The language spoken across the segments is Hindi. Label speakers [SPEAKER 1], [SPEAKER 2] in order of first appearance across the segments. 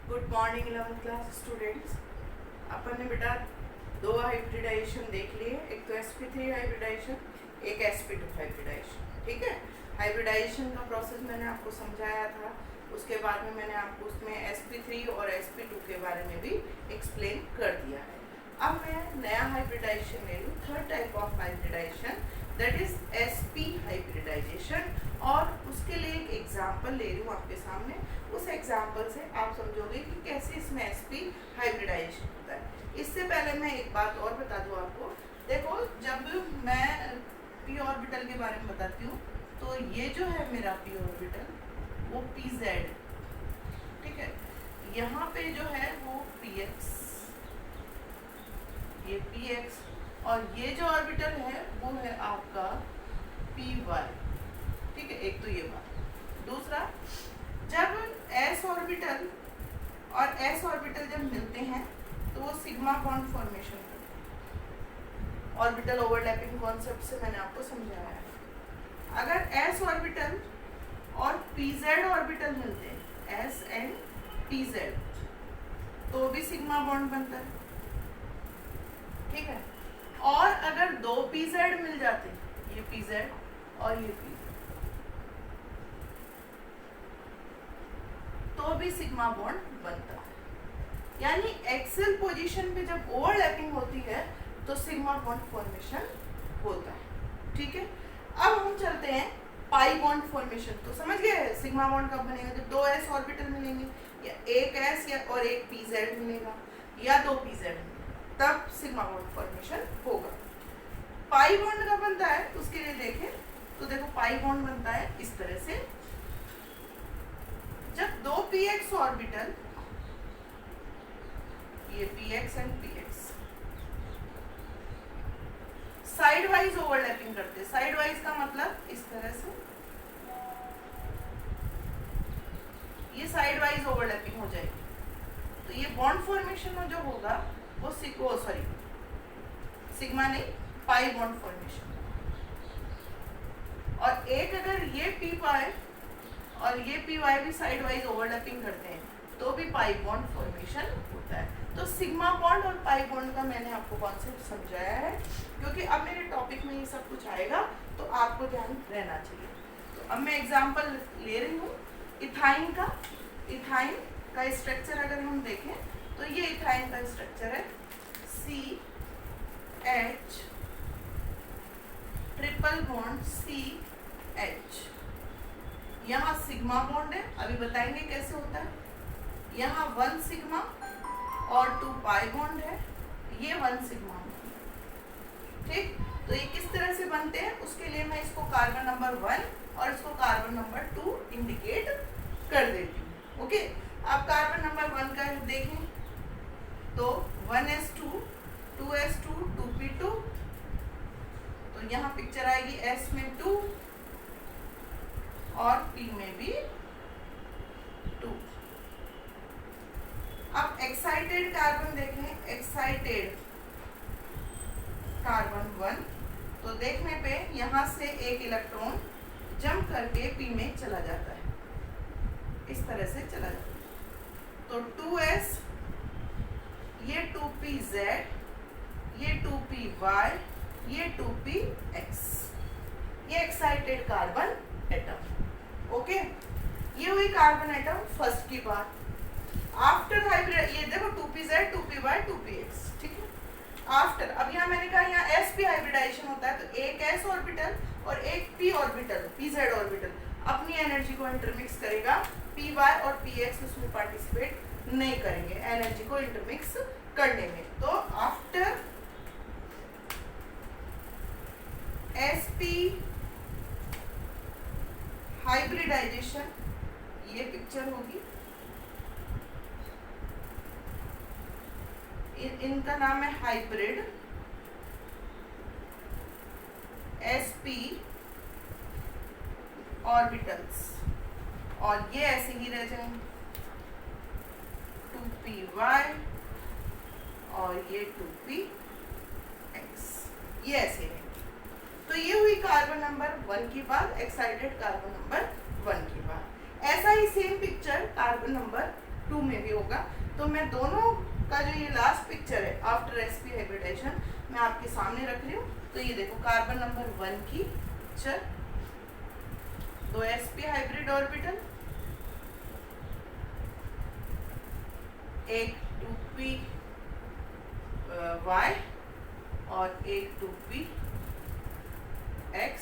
[SPEAKER 1] Good morning 11th class students. अपन ने बेटा दो हाइब्रिडाइजेशन देख लिए, एक तो sp3 हाइब्रिडाइजेशन, एक sp2 हाइब्रिडाइजेशन। ठीक है, हाइब्रिडाइजेशन का प्रोसेस मैंने आपको समझाया था। उसके बाद में मैंने आपको उसमें sp3 और sp2 के बारे में भी एक्सप्लेन कर दिया है। अब मैं नया हाइब्रिडाइजेशन ले लूँ, third type of hybridization, that is sp hybridization. और उसके लिए एक एग्जाम्पल ले रही हूँ आपके सामने। उस एग्जाम्पल से आप समझोगे कि कैसे इसमें sp हाइब्रिडाइजेशन होता है। इससे पहले मैं एक बात और बता दूँ आपको। देखो, जब मैं p ऑर्बिटल के बारे में बताती हूँ तो ये जो है मेरा p ऑर्बिटल वो pz, ठीक है। यहाँ पे जो है वो px, ये px, और ये जो ऑर्बिटल है वो है आपका py। ठीक है, एक तो ये बात। दूसरा, जब s ऑर्बिटल और s ऑर्बिटल जब मिलते हैं तो वो सिग्मा बॉन्ड फॉर्मेशन करते हैं। ऑर्बिटल ओवरलैपिंग कॉन्सेप्ट से मैंने आपको समझाया है। अगर s ऑर्बिटल और pz ऑर्बिटल मिलते हैं, s एंड pz, तो भी सिग्मा बॉन्ड बनता है। ठीक है, और अगर दो pz मिल जाते, ये pz और ये pz, तो भी सिग्मा बॉन्ड बनता है। यानी एक्सेल पोजीशन पे जब ओवरलैपिंग होती है तो सिग्मा बॉन्ड फॉर्मेशन होता है। ठीक है, अब हम चलते हैं पाई बॉन्ड फॉर्मेशन। तो समझ गए सिग्मा बॉन्ड कब बनेगा? जब दो s ऑर्बिटल मिलेंगे, या एक s या और एक pz मिलेगा, या दो pz मिलेगा, तब सिग्मा बॉन्ड फॉर्मेशन होगा। पाई बॉन्ड कब बनता है उसके लिए देखें तो देखो, पाई बॉन्ड बनता है इस तरह से। जब दो px ऑर्बिटल, ये px and px, side wise overlapping करते हैं। साइड वाइज का मतलब इस तरह से, ये साइड वाइज ओवरलैपिंग हो जाएगी। तो ये बॉन्ड फॉर्मेशन में जो होगा वो सिग्मा नहीं, पाई बॉन्ड फॉर्मेशन। और एक अगर ये पी पाई और ये पी वाई भी साइड वाइज ओवरलैपिंग करते हैं तो भी पाई बॉन्ड फॉर्मेशन होता है। तो सिग्मा बॉन्ड और पाई बॉन्ड का मैंने आपको कॉन्सेप्ट समझाया है, क्योंकि अब मेरे टॉपिक में ये सब कुछ आएगा तो आपको ध्यान रहना चाहिए। तो अब मैं एग्जांपल ले रही हूँ इथाइन का। इथाइन का स्ट्रक्चर अगर हम देखें तो ये इथाइन का स्ट्रक्चर है, CH ट्रिपल बॉन्ड CH। यहाँ सिग्मा बॉन्ड है, अभी बताएंगे कैसे होता है। यहाँ 1 सिग्मा और 2 पाई बॉन्ड है, ये 1 सिग्मा बॉन्ड। ठीक, तो ये किस तरह से बनते हैं उसके लिए मैं इसको कार्बन नंबर 1 और इसको कार्बन नंबर 2 इंडिकेट कर देती हूँ। ओके, अब कार्बन नंबर 1 का देखें तो 1s2 2s2 2p2, तो यहाँ पिक्चर आएगी s में 2 और p में भी 2। अब एक्साइटेड कार्बन देखें, एक्साइटेड कार्बन 1, तो देखने पे यहाँ से एक इलेक्ट्रॉन जंप करके p में चला जाता है, इस तरह से चला जाता है। तो 2s, ये 2pz, ये 2py, ये 2px, ये एक्साइटेड कार्बन एटम। ओके, ये हुई कार्बन एटम फर्स्ट की बात। आफ्टर हाइब्रिड, ये देखो 2pz 2py 2px, ठीक है। आफ्टर, अब यहाँ मैंने कहा यहाँ sp हाइब्रिडाइजेशन होता है, तो एक s ऑर्बिटल और एक p ऑर्बिटल pz ऑर्बिटल अपनी एनर्जी को इंटरमिक्स करेगा, py और px उसमें पार्टिसिपेट नहीं करेंगे एनर्जी को इंटरमिक्स करने में। तो आफ्टर sp हाइब्रिडाइजेशन, ये पिक्चर होगी, इनका नाम है हाइब्रिड sp ऑर्बिटल्स, और ये ऐसे ही रह जाएंगे 2py और ये 2px, ये ऐसे है। तो ये हुई कार्बन नंबर 1 की बात, एक्साइटेड कार्बन नंबर 1 की बात। ऐसा ही सेम पिक्चर कार्बन नंबर 2 में भी होगा। तो मैं दोनों का जो ये लास्ट पिक्चर है आफ्टर sp हाइब्रिडाइजेशन मैं आपके सामने रख रही हूँ। तो ये देखो कार्बन नंबर 1 की पिक्चर, 2 sp हाइब्रिड ऑर्बिटल, एक 2p y और एक 2p x,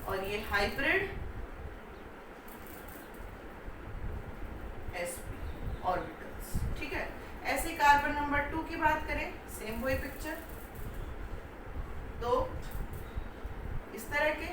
[SPEAKER 1] और ये हाइब्रिड sp ऑर्बिटल्स। ठीक है, ऐसे कार्बन नंबर 2 की बात करें, सेम वही पिक्चर, दो इस तरह के,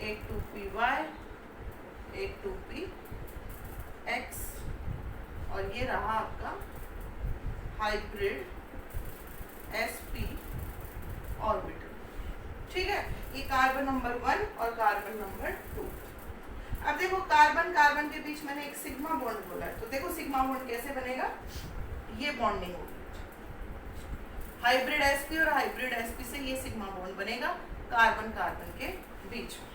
[SPEAKER 1] एक 2py एक 2px, और ये रहा आपका हाइब्रिड sp ऑर्बिटल। ठीक है, ये कार्बन नंबर 1 और कार्बन नंबर 2। अब देखो कार्बन कार्बन के बीच मैंने एक सिग्मा बॉन्ड बोला है, तो देखो सिग्मा बॉन्ड कैसे बनेगा, ये बॉन्डिंग होगी हाइब्रिड sp और हाइब्रिड sp से, ये सिग्मा बॉन्ड बनेगा कार्बन कार्बन के बीच में।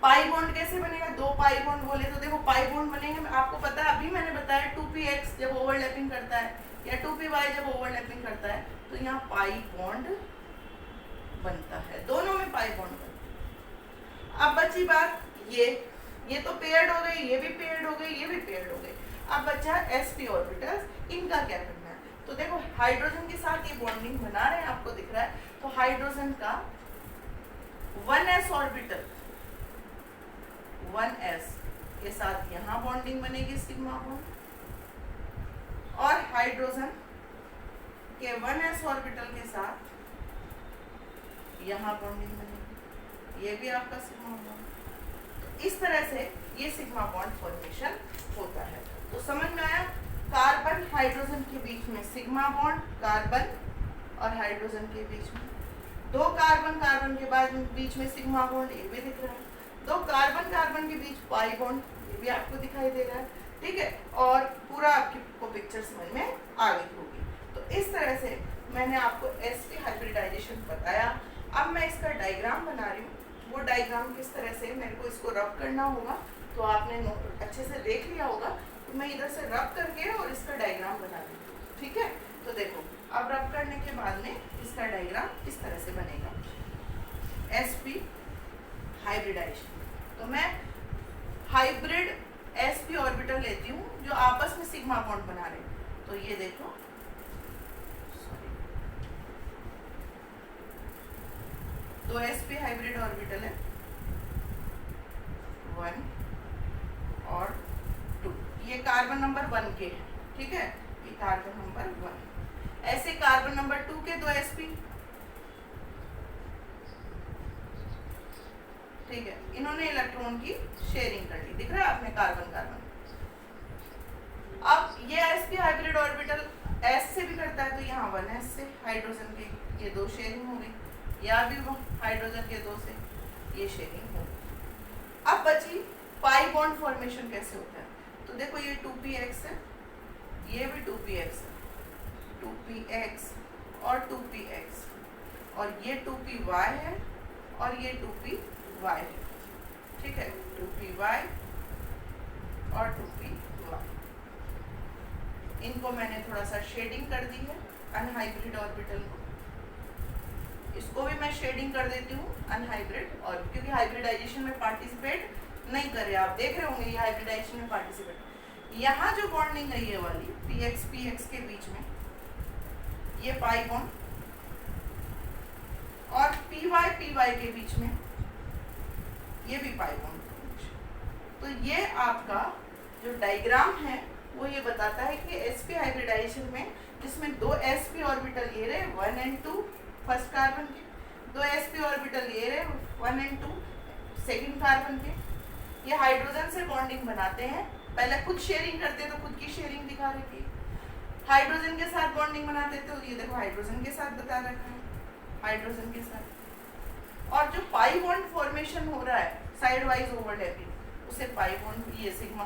[SPEAKER 1] पाई बॉन्ड कैसे बनेगा, 2 पाई बॉन्ड बोले तो देखो पाई बॉन्ड बनेंगे, आपको पता है अभी मैंने बताया 2px जब ओवरलैपिंग करता है या 2py जब ओवरलैपिंग करता है तो यहाँ पाई बॉन्ड बनता है, दोनों में पाई बॉन्ड बनता है। अब बची बात ये तो पेयर्ड हो गई, ये भी पेयर्ड हो गई, ये भी पेयर्ड हो गई। अब बचा sp ऑर्बिटल्स, इनका क्या करना है, तो देखो हाइड्रोजन के साथ ये बॉन्डिंग बना रहे हैं, आपको दिख रहा है, तो हाइड्रोजन का 1s ऑर्बिटल 1s के साथ यहाँ बॉन्डिंग बनेगी सिग्मा बॉन्ड, और हाइड्रोजन के 1s ऑर्बिटल के साथ यहाँ बॉन्डिंग बनेगी, ये भी आपका सिग्मा बॉन्ड। तो इस तरह से ये सिग्मा बॉन्ड फॉर्मेशन होता है। तो समझ में आया, कार्बन हाइड्रोजन के बीच में सिग्मा बॉन्ड, कार्बन और हाइड्रोजन के बीच में, 2 कार्बन कार्बन के बाद बीच में सिग्मा बॉन्ड, ये भी दिख रहा है, 2 कार्बन कार्बन के बीच पाई बॉन्ड, ये भी आपको दिखाई दे रहा है। ठीक है, और पूरा आपको पिक्चर समझ में आ गई होगी। तो इस तरह से मैंने आपको sp हाइब्रिडाइजेशन बताया। अब मैं इसका डायग्राम बना रही हूँ, वो डायग्राम किस तरह से मेरे को इसको रब करना होगा, तो आपने अच्छे से देख लिया होगा, तो मैं इधर से रब करके और इसका डायग्राम बना रही हूँ। ठीक है, तो देखो अब रब करने के बाद में इसका डायग्राम इस तरह से बनेगा, sp हाइब्रिडाइजेशन। तो मैं हाइब्रिड sp ऑर्बिटल लेती हूँ जो आपस में सिग्मा बॉन्ड बना रहे हैं। तो ये देखो, तो sp हाइब्रिड ऑर्बिटल है 1 और 2, ये कार्बन नंबर 1 के हैं। ठीक है, ये कार्बन नंबर 1, ऐसे कार्बन नंबर 2 के 2 sp। ठीक है, इन्होंने इलेक्ट्रॉन की शेयरिंग कर ली, दिख रहा है आपने कार्बन कार्बन। अब ये sp हाइब्रिड ऑर्बिटल s से भी करता है, तो यहाँ 1s से हाइड्रोजन के ये 2 शेयरिंग हो गई, या भी वो हाइड्रोजन के 2 से ये शेयरिंग हो। अब बची पाई बॉन्ड फॉर्मेशन कैसे होता है, तो देखो ये 2px है, ये भी 2px है, 2px और 2px, और ये 2py है और ये 2py है। ठीक है, 2py और 2py, इनको मैंने थोड़ा सा शेडिंग कर दी है अनहाइब्रिड ऑर्बिटल को, इसको भी मैं शेडिंग कर देती हूँ अनहाइब्रिड, और क्योंकि हाइब्रिडाइजेशन में पार्टिसिपेट नहीं कर रहे, आप देख रहे होंगे ये हाइब्रिडाइजेशन में पार्टिसिपेट। यहाँ जो बॉन्डिंग है ये वाली px के बीच में ये पाई बॉन्ड, और py के बीच में ये भी पाई बॉन्ड। तो ये आपका जो डायग्राम है वो ये बताता है कि sp हाइब्रिडाइजेशन में जिसमें 2 sp ऑर्बिटल ये रहे 1 and 2 फर्स्ट कार्बन के, 2 sp ऑर्बिटल ये रहे 1 and 2 सेकंड कार्बन के, ये हाइड्रोजन से बॉन्डिंग बनाते हैं। पहले खुद शेयरिंग करते तो खुद की शेयरिंग दिखा रही थी, हाइड्रोजन के साथ बॉन्डिंग बनाते तो ये देखो हाइड्रोजन के साथ बता रखा है, हाइड्रोजन के साथ। और जो पाई बॉन्ड फॉर्मेशन हो रहा है साइड वाइज ओवरलैपिंग, उसे पाई बॉन्ड ये सिग्मा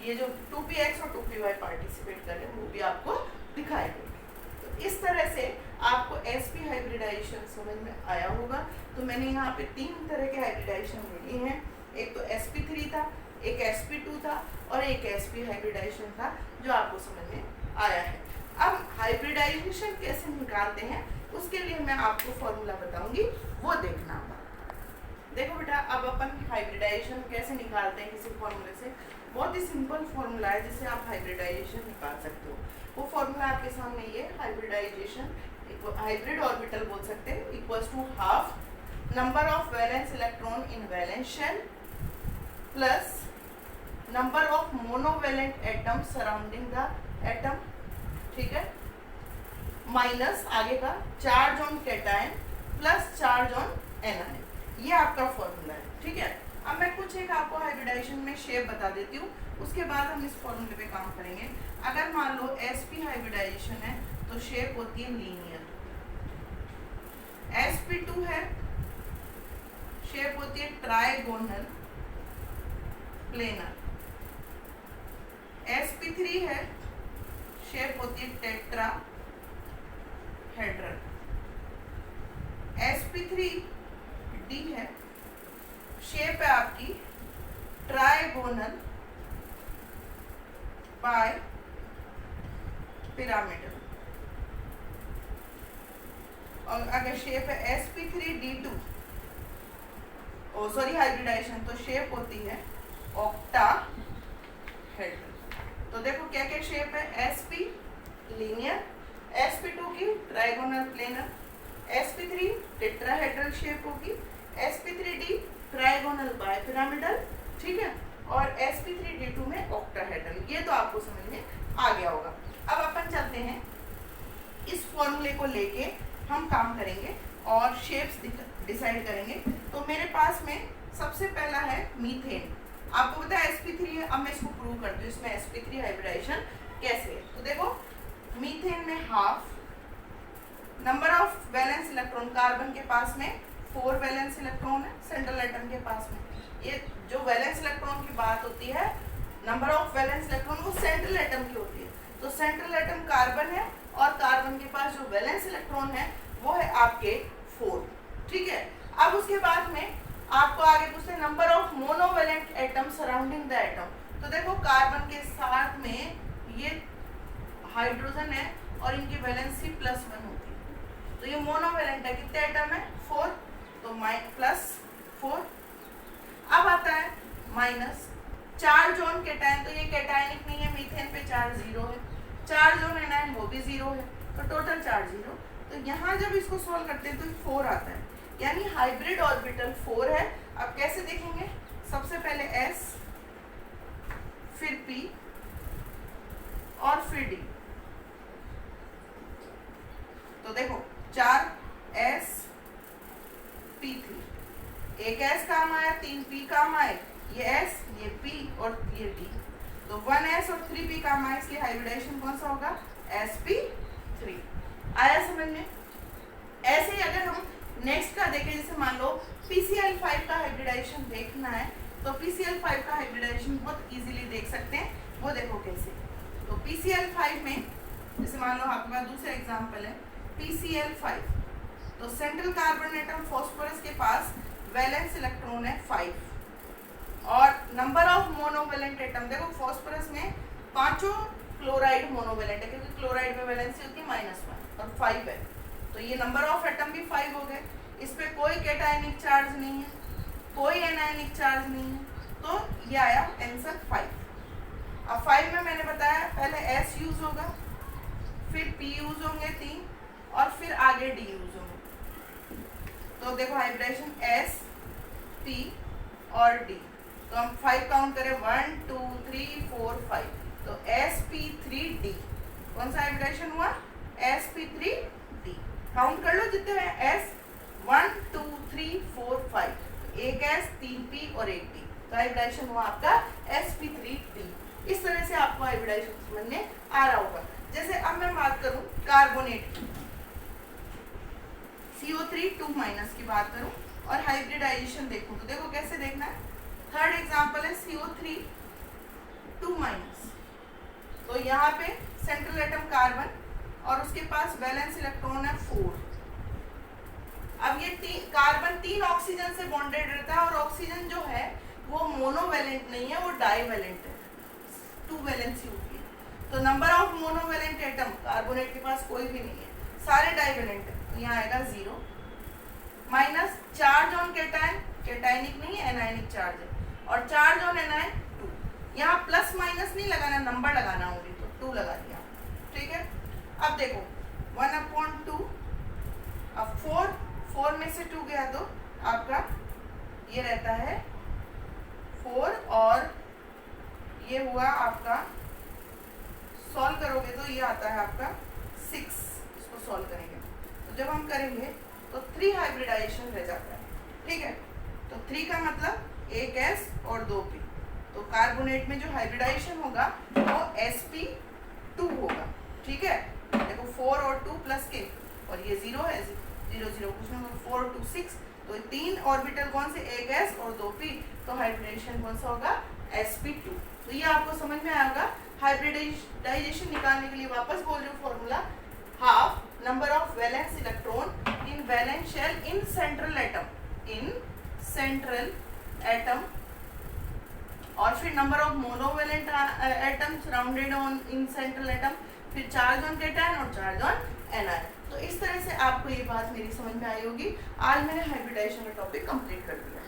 [SPEAKER 1] ये जो 2px और 2py पार्टिसिपेट कर रहे हैं वो भी आपको दिखाई देंगे। तो इस तरह से आपको sp हाइब्रिडाइजेशन समझ में आया होगा। तो मैंने यहाँ पे 3 तरह के हाइब्रिडाइजेशन लिए हैं, एक तो sp3 था, एक sp2 था और एक sp हाइब्रिडाइजेशन था, जो आपको समझ में आया है। अब हाइब्रिडाइजेशन कैसे निकालते हैं उसके लिए मैं आपको फॉर्मूला बताऊंगी, वो देखना। देखो बेटा, अब अपन हाइब्रिडाइजेशन कैसे निकालते हैं किसी फॉर्मूले से। बहुत ही सिंपल फॉर्मूला है जिससे आप हाइब्रिडाइजेशन निकाल सकते हो। वो फॉर्मूला आपके सामने ये हाइब्रिडाइजेशन, हाइब्रिड ऑर्बिटल बोल सकते हैं, equals to half number of valence electron in valence shell plus number of monovalent atom surrounding the atom, ठीक है, माइनस आगे का charge on cation plus charge on anion. ये आपका फॉर्मूला है, ठीक है। अब मैं कुछ एक आपको हाइब्रिडाइजेशन में शेप बता देती हूँ, उसके बाद हम इस फॉर्मूले पे काम करेंगे। अगर मान लो sp हाइब्रिडाइजेशन है तो शेप होती है लीनियर, sp2 है शेप होती है ट्राइगोनल प्लेनर, sp3 है शेप होती है टेट्रा हेड्रल, sp3d है शेप है आपकी ट्राइगोनल बाय पिरामिडल। और अगर शेप है sp3d2 हाइब्रिडाइजेशन, तो शेप होती है ऑक्टाहेड्रल। तो देखो क्या क्या शेप है, sp लीनियर, sp2 की trigonal planar, sp3 tetrahedral shape होगी, sp3d ट्राइगोनल बाय पिरामिडल, ठीक है, और sp3d2 में ऑक्टाहेड्रल। ये तो आपको समझ में आ गया होगा। अब अपन चलते हैं इस फॉर्मूले को लेके हम काम करेंगे और शेप्स डिसाइड करेंगे। तो मेरे पास में सबसे पहला है मीथेन। आपको पता है sp3 है, अब मैं इसको प्रूव करती हूँ इसमें sp3 हाइब्रिडाइजेशन कैसे है। तो देखो, मीथेन में half number of valence electron, carbon के पास में 4 वैलेंस इलेक्ट्रॉन है सेंट्रल एटम के पास में। ये जो वैलेंस इलेक्ट्रॉन की बात होती है, नंबर ऑफ वैलेंस इलेक्ट्रॉन, वो सेंट्रल एटम की होती है। तो सेंट्रल एटम कार्बन है और कार्बन के पास जो वैलेंस इलेक्ट्रॉन है वो है आपके 4, ठीक है। अब उसके बाद में आपको आगे पूछते हैं number of monovalent atom surrounding the atom. तो देखो, कार्बन के साथ में ये हाइड्रोजन है और इनकी वैलेंसी +1 होती है, तो ये मोनोवैलेंट है। कितने एटम है, 4, तो +4। अब आता है माइनस चार्ज ऑन कैटायन, तो ये कैटायनिक नहीं है, मीथेन पे चार्ज 0 है, चार्ज ऑन एनायन वो भी 0 है, तो टोटल चार्ज 0। तो यहाँ जब इसको सॉल्व करते हैं तो 4 आता है, यानी हाइब्रिड ऑर्बिटल 4 है। अब कैसे देखेंगे, सबसे पहले s, फिर p और फिर d। तो देखो 4 s p3, एक s काम आया, 3 p काम आए, ये s ये p और ये d, तो 1s और 3p काम आया, इसलिए हाइब्रिडाइजेशन कौन सा होगा, sp3। आया समझ में। ऐसे ही अगर हम नेक्स्ट का देखें, जैसे मान लो PCl5 का हाइब्रिडाइजेशन देखना है, तो PCl5 का हाइब्रिडाइजेशन बहुत इजीली देख सकते हैं, वो देखो कैसे। तो PCl5 में जैसे मान लो आपके पास दूसरा एग्जांपल है PCl5, तो सेंट्रल कार्बन एटम फॉस्फोरस के पास वैलेंस इलेक्ट्रॉन है 5 और नंबर ऑफ मोनोवैलेंट एटम, देखो फॉस्फोरस में 5 क्लोराइड मोनोवैलेंट है, क्योंकि क्लोराइड में वैलेंसी होती है -1 और 5 है, तो ये नंबर ऑफ एटम भी 5 हो गए। इस पे कोई कैटायनिक चार्ज नहीं है, कोई एनायनिक चार्ज नहीं है, तो ये आया आंसर 5। अब 5 में मैंने बताया पहले S यूज होगा, फिर P यूज होंगे 3 और फिर आगे D यूज होंगे। तो देखो हाइब्रिडाइजेशन S, P और D, तो हम 5 काउंट करें, 1 2 3 4 5, तो sp3d कौन सा हाइब्रिडाइजेशन हुआ, sp3d। काउंट कर लो जितने हैं, s 1 2 3 4 5, एक s 3p और एक d, तो हाइब्रिडाइजेशन हुआ आपका sp3d। इस तरह से आपको हाइब्रिडाइजेशन समझने आ रहा होगा। जैसे अब मैं बात करूं कार्बोनेट की, CO3 2- की बात करूं और हाइब्रिडाइजेशन देखूं, तो देखो कैसे देखना है। थर्ड एग्जांपल है CO3 2-, तो यहाँ पे सेंट्रल एटम कार्बन और उसके पास वैलेंस इलेक्ट्रॉन है 4। अब ये कार्बन 3 ऑक्सीजन से बॉन्डेड रहता है और ऑक्सीजन जो है वो मोनोवेलेंट नहीं है, वो डाईवेलेंट है, 2 वैलेंसी होती है। तो number of monovalent atom carbonate के पास कोई भी नहीं है, सारे डाईवेलेंट है, तो यहाँ आएगा 0 minus charge on cation, cationic नहीं है एनायनिक चार्ज है, और चार्ज ऑन एनायन 2। यहाँ प्लस माइनस नहीं लगाना, नंबर लगाना होगी, तो 2 लगा दिया, ठीक है। अब देखो 1/2, अब 4 में से 2 गया तो आपका ये रहता है 4, और ये हुआ आपका, सॉल्व करोगे तो ये आता है आपका 6, इसको सॉल्व करेंगे तो जब हम करेंगे तो 3 हाइब्रिडाइजेशन रह जाता है, ठीक है। तो 3 का मतलब 1 S और 2 P, तो कार्बोनेट में जो हाइब्रिडाइजेशन होगा वो sp2 होगा, ठीक है। देखो 4 और 2 प्लस के, और ये 0 है, 0 0 कुछ नहीं, 4 और 2 6, तो 3 ऑर्बिटल कौन से, 1 S और 2 P, तो हाइब्रिडाइजेशन कौन सा होगा, sp2। तो ये आपको समझ में आएगा। हाइब्रिडाइजेशन निकालने के लिए वापस बोल रही हूँ formula, half number of valence electron in valence shell in central atom, in central atom, और फिर number of monovalent atom surrounded on in central atom, फिर चार्ज ऑन कैटायन और चार्ज ऑन एनायन। तो इस तरह से आपको ये बात मेरी समझ में आई होगी। आज मैंने हाइब्रिडाइजेशन का टॉपिक कंप्लीट कर दिया।